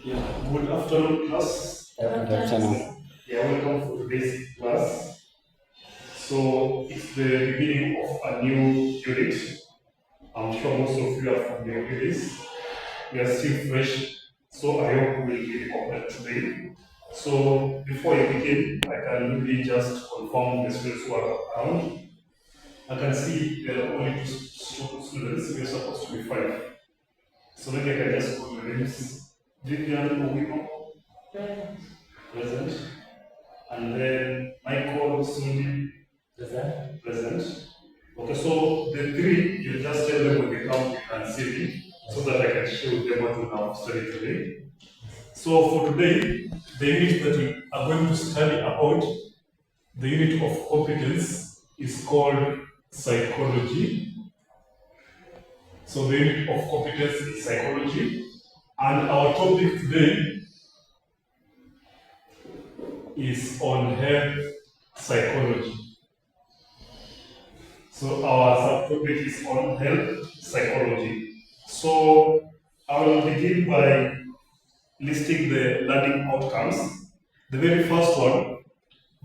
Yeah, good afternoon, class. Good afternoon. Yeah, welcome for today's class. So it's the beginning of a new unit. I'm sure most of you are familiar with this. We are still fresh, so I hope we will be covered today. So before I begin, I can maybe just confirm the students who are around. I can see there are only two students. We are supposed to be five. So maybe I can just call your names. Vivian Owino, present. And then Michael Sundi, present. Okay, so the three, you just tell them when they come, you can see me, so that I can show them what we have studied today. So for today, the unit that we are going to study about, the unit of competence is called psychology. So the unit of competence is psychology. And our topic today is on health psychology. So our subtopic is on health psychology. So I will begin by listing the learning outcomes. The very first one,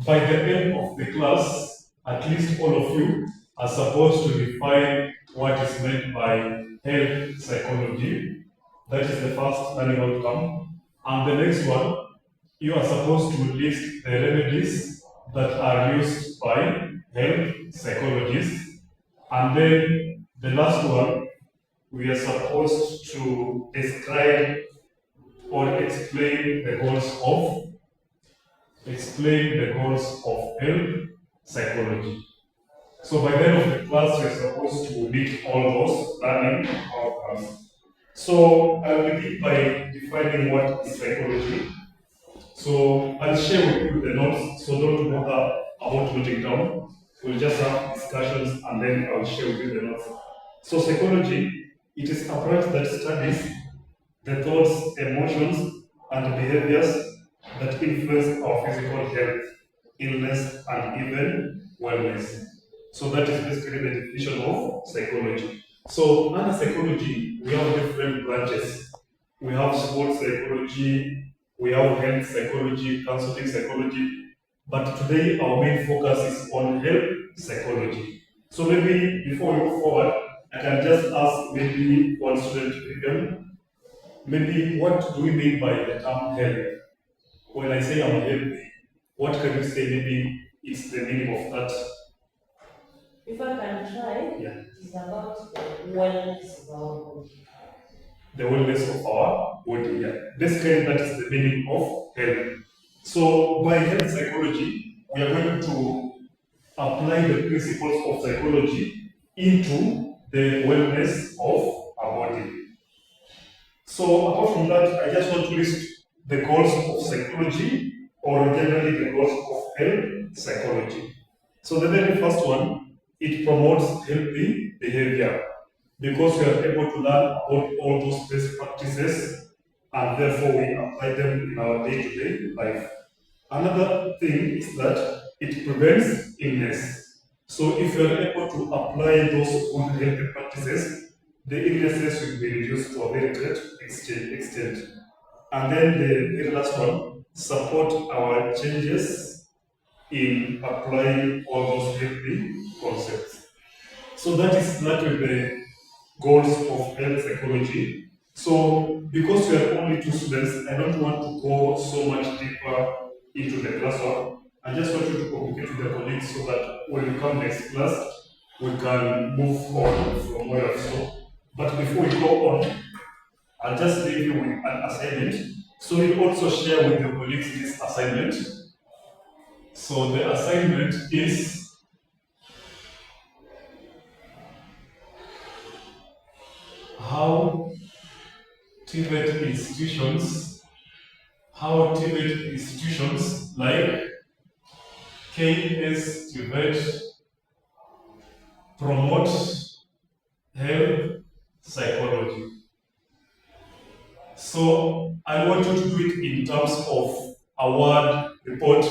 by the end of the class, at least all of you are supposed to define what is meant by health psychology. That is the first learning outcome. And the next one, you are supposed to list the remedies that are used by health psychologists. And then the last one, we are supposed to describe or explain the goals of health psychology. So by the end of the class, we're supposed to meet all those learning outcomes. So I'll begin by defining what is psychology. So I'll share with you the notes, so don't bother about noting down. We'll just have discussions and then I'll share with you the notes. So psychology, it is a branch that studies the thoughts, emotions, and behaviors that influence our physical health, illness, and even wellness. So that is basically the definition of psychology. So under psychology, we have different branches. We have sports psychology, we have health psychology, counseling psychology, but today our main focus is on health psychology. So maybe before we move forward, I can just ask maybe one student to begin. Maybe what do we mean by the term health? When I say I'm healthy, what can you say maybe it's the meaning of that? If I can try, Yeah. it's about the wellness of our body. The wellness of our body. Yeah. Basically, that is the meaning of health. So, by health psychology, we are going to apply the principles of psychology into the wellness of our body. So, apart from that, I just want to list the goals of psychology, or generally the goals of health psychology. So, the very first one, it promotes healthy behavior, because we are able to learn about all those best practices and therefore we apply them in our day-to-day life. Another thing is that it prevents illness. So if you are able to apply those good healthy practices, the illnesses will be reduced to a very great extent. And then the very last one, support our changes in applying all those healthy concepts. So that is the goals of health psychology. So because we are only two students, I don't want to go so much deeper into the classwork. I just want you to communicate with your colleagues so that when we come next class, we can move on from where we stop. But before we go on, I'll just leave you with an assignment. So you also share with your colleagues this assignment. So the assignment is how TVET institutions like KS TVET promote health psychology. So I want you to do it in terms of a word report.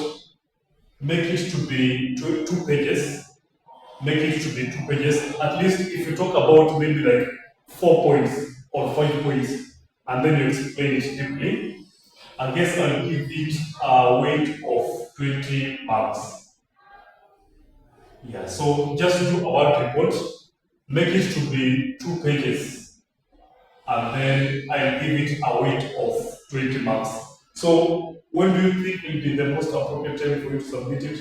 Make it to be two pages. Make it to be 2 pages. At least if you talk about maybe like 4 points or 5 points, and then you explain it deeply. I guess I'll give it a weight of 20 marks. Yeah, so just do a word report, make it to be 2 pages, and then I'll give it a weight of 20 marks. So when do you think will be the most appropriate time for you to submit it?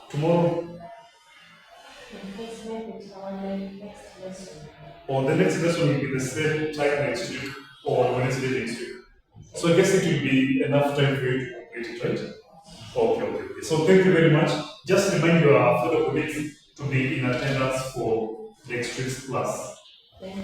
Tomorrow? Next maybe our next lesson. Or the next lesson will be the same time next week or Wednesday next week. So I guess it will be enough time for you to complete it, right? Okay. So thank you very much. Just remind your fellow colleagues to be in attendance for next week's class. Thank you.